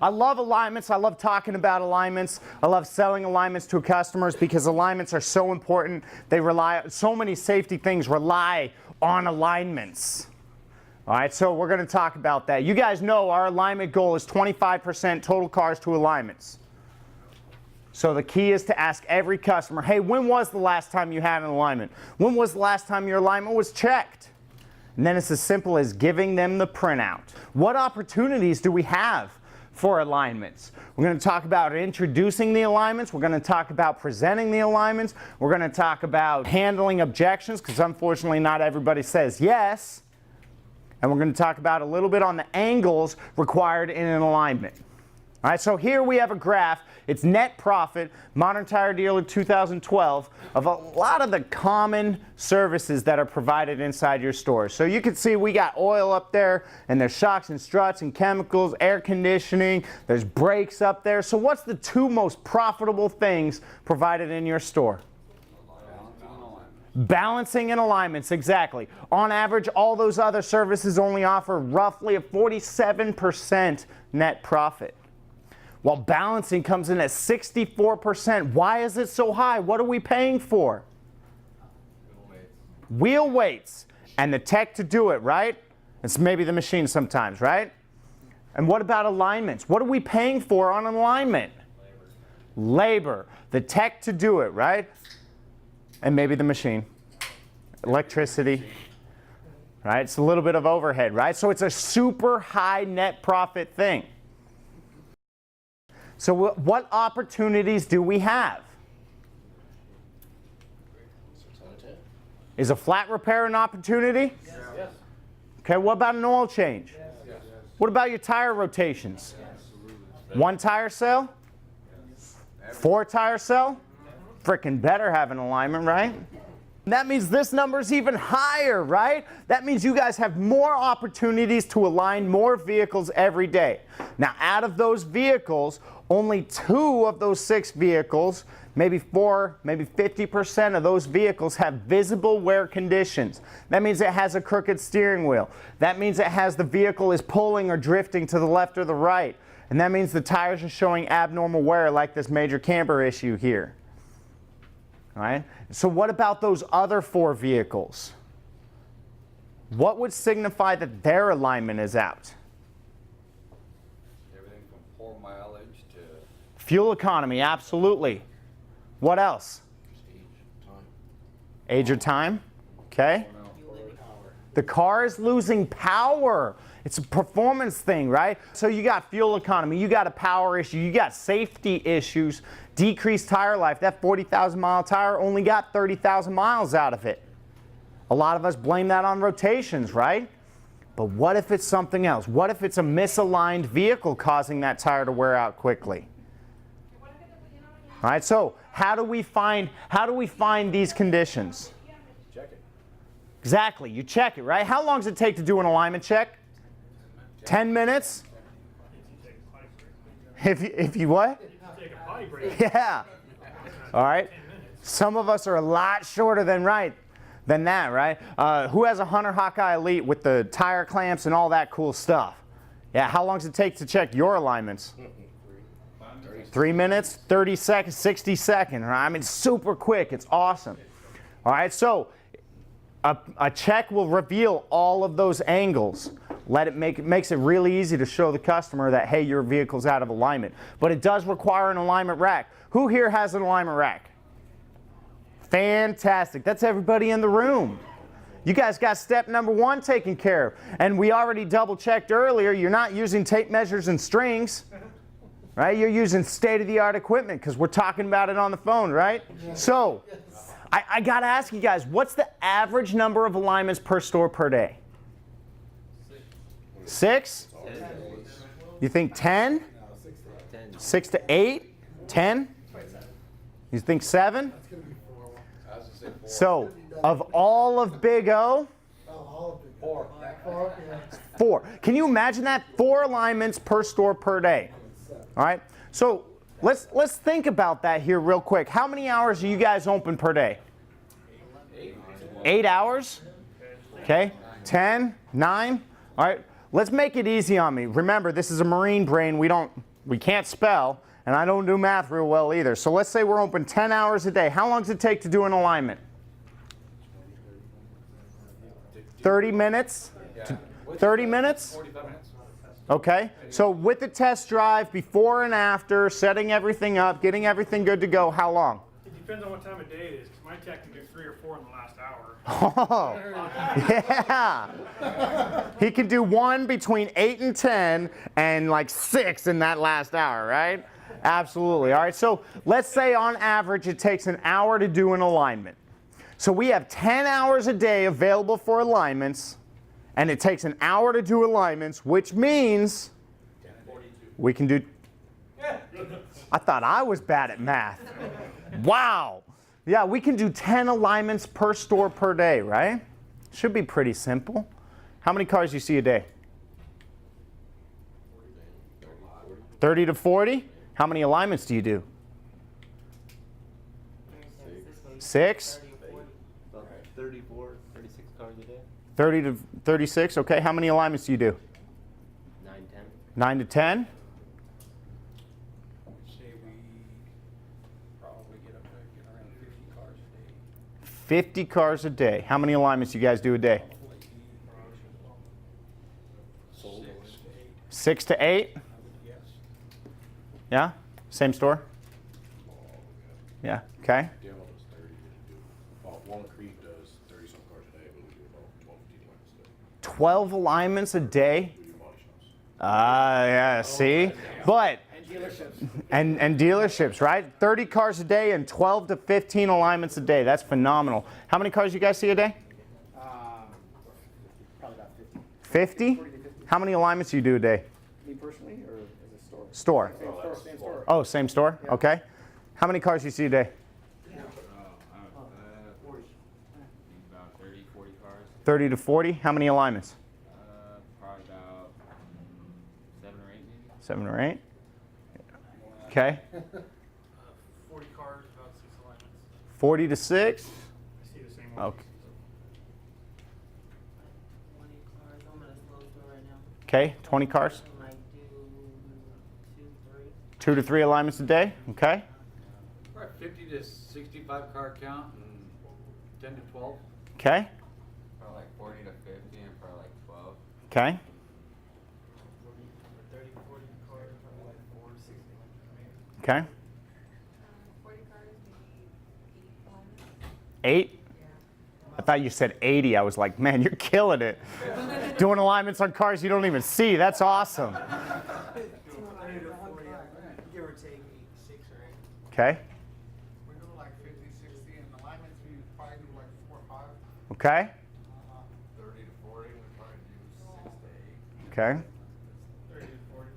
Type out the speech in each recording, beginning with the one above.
I love alignments. I love talking about alignments. I love selling alignments to customers because alignments are so important. So many safety things rely on alignments. All right, so we're going to talk about that. You guys know our alignment goal is 25% total cars to alignments. So the key is to ask every customer, hey, when was the last time you had an alignment? When was the last time your alignment was checked? And then it's as simple as giving them the printout. What opportunities do we have for alignments? We're going to talk about introducing the alignments. We're going to talk about presenting the alignments. We're going to talk about handling objections, because unfortunately not everybody says yes. And we're going to talk about a little bit on the angles required in an alignment. All right, so here we have a graph. It's net profit, Modern Tire Dealer 2012, of a lot of the common services that are provided inside your store. So you can see we got oil up there, and there's shocks and struts and chemicals, air conditioning, there's brakes up there. So what's the two most profitable things provided in your store? Balancing and alignments, exactly. On average, all those other services only offer roughly a 47% net profit. While balancing comes in at 64%. Why is it so high? What are we paying for? Wheel weights. And the tech to do it, right? It's maybe the machine sometimes, right? And what about alignments? What are we paying for on alignment? Labor. The tech to do it, right? And maybe the machine. Electricity. Right? It's a little bit of overhead, right? So it's a super high net profit thing. So what opportunities do we have? Is a flat repair an opportunity? Yes. Okay, what about an oil change? Yes. What about your tire rotations? Yes. One tire sale? Yes. 4 tire sale? Frickin' better have an alignment, right? That means this number's even higher, right? That means you guys have more opportunities to align more vehicles every day. Now, out of those vehicles, only 2 of those 6 vehicles, maybe 4, maybe 50% of those vehicles have visible wear conditions. That means it has a crooked steering wheel. That means the vehicle is pulling or drifting to the left or the right. And that means the tires are showing abnormal wear, like this major camber issue here. All right? So what about those other 4 vehicles? What would signify that their alignment is out? Everything from poor mileage to fuel economy, absolutely. What else? Age or time? Okay. The car is losing power. It's a performance thing, right? So you got fuel economy, you got a power issue, you got safety issues, decreased tire life. That 40,000 mile tire only got 30,000 miles out of it. A lot of us blame that on rotations, right? But what if it's something else? What if it's a misaligned vehicle causing that tire to wear out quickly? All right, so how do we find these conditions? check it. Exactly, you check it, right? How long does it take to do an alignment check? 10 minutes? If you what? Yeah. All right. Some of us are a lot shorter than that, right? Who has a Hunter Hawkeye Elite with the tire clamps and all that cool stuff? Yeah, how long does it take to check your alignments? 3 minutes, 30 seconds, 60 seconds, right? I mean, super quick. It's awesome. All right, so a check will reveal all of those angles. Makes it really easy to show the customer that, hey, your vehicle's out of alignment. But it does require an alignment rack. Who here has an alignment rack? Fantastic. That's everybody in the room. You guys got step number 1 taken care of. And we already double-checked earlier, you're not using tape measures and strings. Right? You're using state-of-the-art equipment because we're talking about it on the phone, right? So I got to ask you guys, what's the average number of alignments per store per day? 6? You think 10? 6 to 8? 10? You think 7? So, of all of Big O, 4. Can you imagine that? 4 alignments per store per day. All right? So, let's think about that here real quick. How many hours are you guys open per day? 8 hours? Okay. 10? 9? All right. Let's make it easy on me. Remember, this is a Marine brain. We don't We can't spell, and I don't do math real well either. So let's say we're open 10 hours a day. How long does it take to do an alignment? 30 minutes? 30 minutes? 45 minutes. Okay. So with the test drive, before and after, setting everything up, getting everything good to go, how long? It depends on what time of day it is, because my tech can do 3 or 4 in the last hour. Oh, yeah. He can do one between 8 and 10 and like 6 in that last hour, right? Absolutely. All right, so let's say on average it takes an hour to do an alignment. So we have 10 hours a day available for alignments, and it takes an hour to do alignments, which means we can do... I thought I was bad at math. Wow. Yeah, we can do 10 alignments per store per day, right? Should be pretty simple. How many cars do you see a day? 30 to 40? How many alignments do you do? 6? About 34, 36 cars a day. 30 to 36, okay. How many alignments do you do? 9, 10. 9 to 10? Say we probably get around 50 cars a day. 50 cars a day. How many alignments do you guys do a day? Sold. 6 to 8? Yes. Yeah? Same store? Yeah, okay. Demo does 30, we do, well, Walnut Creek does 30-some cars a day, but we do about 12, 15 alignments a day. 12 alignments a day? We do body shops. Ah, yeah, see? But, and dealerships, right? 30 cars a day and 12 to 15 alignments a day. That's phenomenal. How many cars you guys see a day? Probably about 50. 50? 40 to 50. How many alignments do you do a day? Me personally, or as a store? Store. Same store, same store. Oh, same store? Okay. How many cars do you see a day? About 30, 40 cars. 30 to 40? How many alignments? Probably about 7 or 8 maybe. 7 or 8? Okay. 40 cars, about 6 alignments. 40 to 6? I see the same one. Okay. 20 cars. I'm at a slow store right now. Okay, 20 cars? I might do 2, 3. 2 to 3 alignments a day? Okay. We're at 50 to 65 car count and 10 to 12. Okay. Probably like 40 to 50 and probably like 12. Okay. 30, 40 cars, probably like 4 to 60 alignments. Okay. 40 cars, maybe 8 alignments. 8? I thought you said 80. I was like, man, you're killing it. Doing alignments on cars you don't even see. That's awesome. 30 to 40, give or take 6 or 8. Okay. We do like 50, 60, and alignments we probably do like 4 or 5. Okay. 30 to 40, we probably do 6 to 8. Okay. 30 to 40.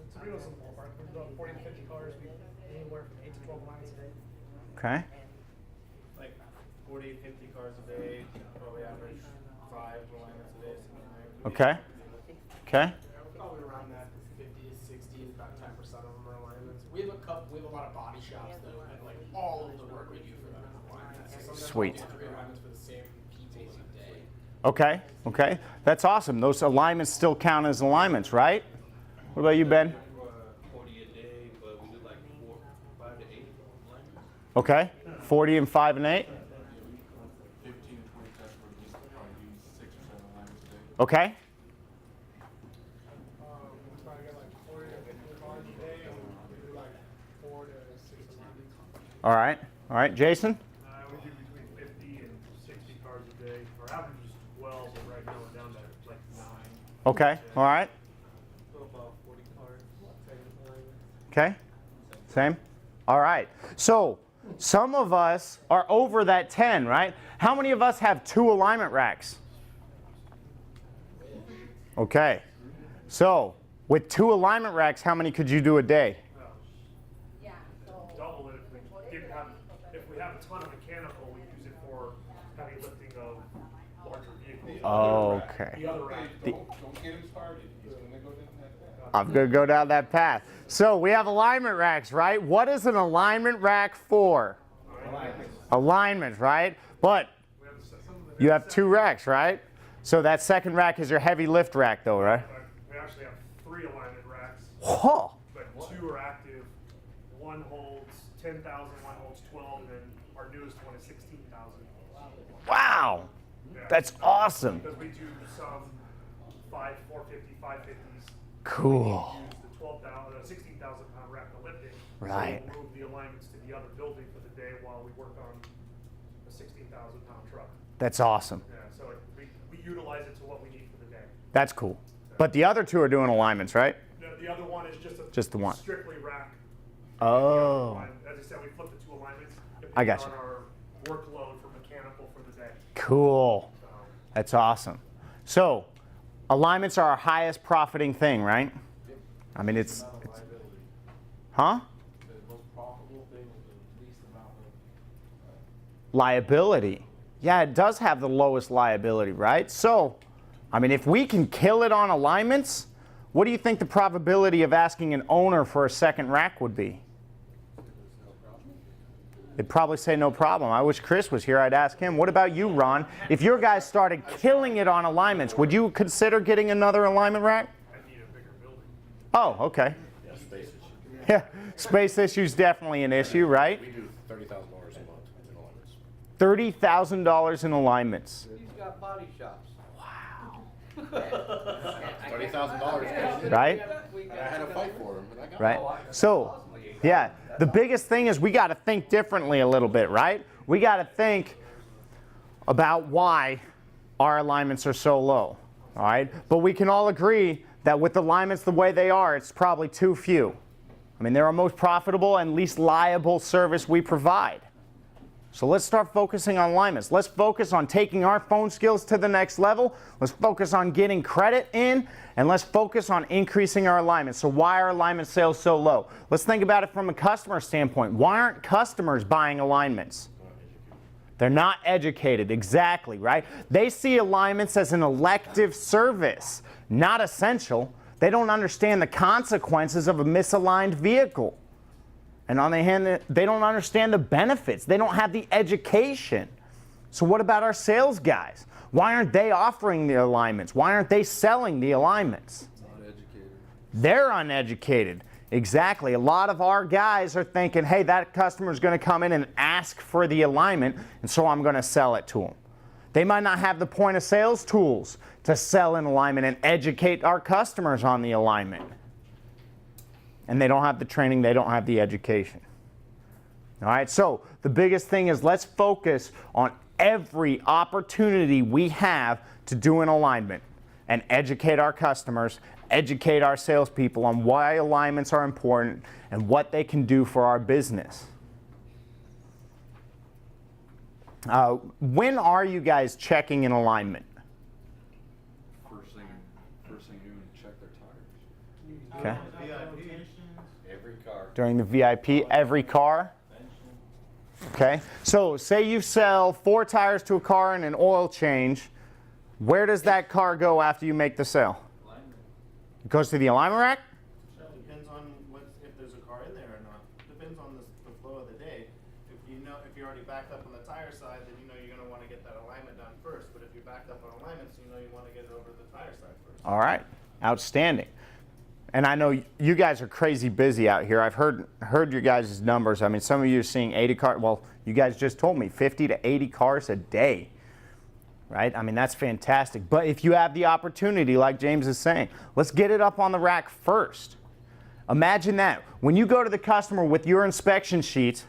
So we do some ballpark. We do 40 to 50 cars, we anywhere from 8 to 12 alignments a day. Okay. Like 40, 50 cars a day, probably average 5 alignments a day. Okay. Okay. Probably around that 50 to 60, about 10% of them are alignments. We have a lot of body shops though, and like all of the work we do for them is alignments. So sometimes Sweet. we'll do 3 alignments for the same piece a day. Okay. Okay. That's awesome. Those alignments still count as alignments, right? What about you, Ben? 40 a day, but we do like 5 to 8 alignments. Okay. 40 and 5 and 8? 15 to 20 customers, we probably do 6 or 7 alignments a day. Okay. We probably get like 40 to 50 cars a day, and we do like 4 to 6 alignments. All right. All right. Jason? We do between 50 and 60 cars a day. Our average is 12, but right now we're down to like 9. Okay. All right. So about 40 cars, 10 alignments. Okay. Same? All right. So some of us are over that 10, right? How many of us have 2 alignment racks? Okay. So with 2 alignment racks, how many could you do a day? Yeah, so Double it if we have a ton of mechanical, we use it for heavy lifting of larger vehicles. Okay. The other rack. Don't get him started, he's gonna go down that path. I'm going to go down that path. So we have alignment racks, right? What is an alignment rack for? Alignment, right? But you have 2 racks, right? So that second rack is your heavy lift rack though, right? We actually have 3 alignment racks. Whoa. But 2 are active. One holds 10,000, one holds 12, and then our newest one is 16,000. Wow. Yeah. That's awesome. Because we do some 450, 550s. Cool. We use the 16,000 pound rack to lift it. Right. So we'll move the alignments to the other building for the day while we work on a 16,000 pound truck. That's awesome. Yeah, so we utilize it to what we need for the day. That's cool. But the other 2 are doing alignments, right? The other one is Just the one. strictly rack. Oh. As I said, we flip the 2 alignments. I got depending you. on our workload for mechanical for the day. Cool. So, That's awesome. So, alignments are our highest profiting thing, right? I mean, it's huh? The most profitable thing with the least amount of. Liability. Yeah, it does have the lowest liability, right? So, I mean, if we can kill it on alignments, what do you think the probability of asking an owner for a second rack would be? They'd probably say no problem. I wish Chris was here. I'd ask him. What about you, Ron? If your guys started killing it on alignments, would you consider getting another alignment rack? I need a bigger building. Oh, okay. Yeah, space issue. Yeah, space issue's definitely an issue, right? We do $30,000 a month in alignments. $30,000 in alignments. He's got body shops. $30,000. Right? And I had to fight for him, and I got Right? him. So, yeah, the biggest thing is we got to think differently a little bit, right? We got to think about why our alignments are so low, all right? But we can all agree that with alignments the way they are, it's probably too few. I mean, they're our most profitable and least liable service we provide. So let's start focusing on alignments. Let's focus on taking our phone skills to the next level. Let's focus on getting credit in, and let's focus on increasing our alignments. So why are alignment sales so low? Let's think about it from a customer standpoint. Why aren't customers buying alignments? They're not educated, exactly, right? They see alignments as an elective service, not essential. They don't understand the consequences of a misaligned vehicle. And on the other hand, they don't understand the benefits. They don't have the education. So what about our sales guys? Why aren't they offering the alignments? Why aren't they selling the alignments? Not educated. They're uneducated. Exactly. A lot of our guys are thinking, hey, that customer's going to come in and ask for the alignment, and so I'm going to sell it to them. They might not have the point of sales tools to sell an alignment and educate our customers on the alignment. And they don't have the training, they don't have the education. All right, so the biggest thing is let's focus on every opportunity we have to do an alignment and educate our customers, educate our salespeople on why alignments are important and what they can do for our business. When are you guys checking an alignment? First thing doing, check their tires. Okay. Every car. During the VIP, every car? Okay. So say you sell 4 tires to a car and an oil change. Where does that car go after you make the sale? It goes to the alignment rack? Depends on if there's a car in there or not. Depends on the flow of the day. If you're already backed up on the tire side, then you know you're going to want to get that alignment done first. But if you're backed up on alignments, you know you want to get it over to the tire side first. All right. Outstanding. And I know you guys are crazy busy out here. I've heard your guys' numbers. I mean, some of you are seeing 80 cars. Well, you guys just told me 50 to 80 cars a day. Right? I mean, that's fantastic. But if you have the opportunity, like James is saying, let's get it up on the rack first. Imagine that. When you go to the customer with your inspection sheet,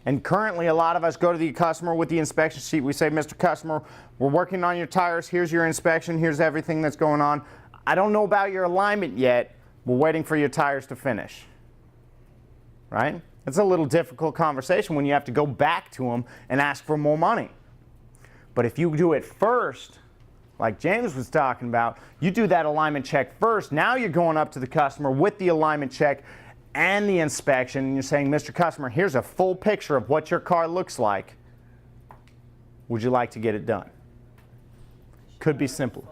and currently a lot of us go to the customer with the inspection sheet, we say, Mr. Customer, we're working on your tires. Here's your inspection. Here's everything that's going on. I don't know about your alignment yet. We're waiting for your tires to finish. Right? It's a little difficult conversation when you have to go back to them and ask for more money. But if you do it first, like James was talking about, you do that alignment check first. Now you're going up to the customer with the alignment check and the inspection, and you're saying, Mr. Customer, here's a full picture of what your car looks like. Would you like to get it done? Could be simple.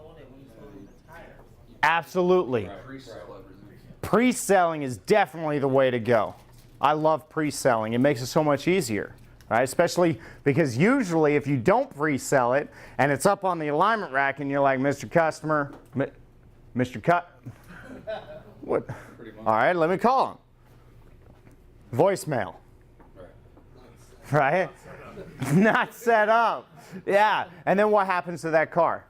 Absolutely. Pre-selling is definitely the way to go. I love pre-selling. It makes it so much easier. Right? Especially because usually if you don't pre-sell it and it's up on the alignment rack and you're like, Mr. Customer, Mr. Cut, What? Pretty much. All right, let me call him. Voicemail. Right. Right? Not set up. Yeah. And then what happens to that car?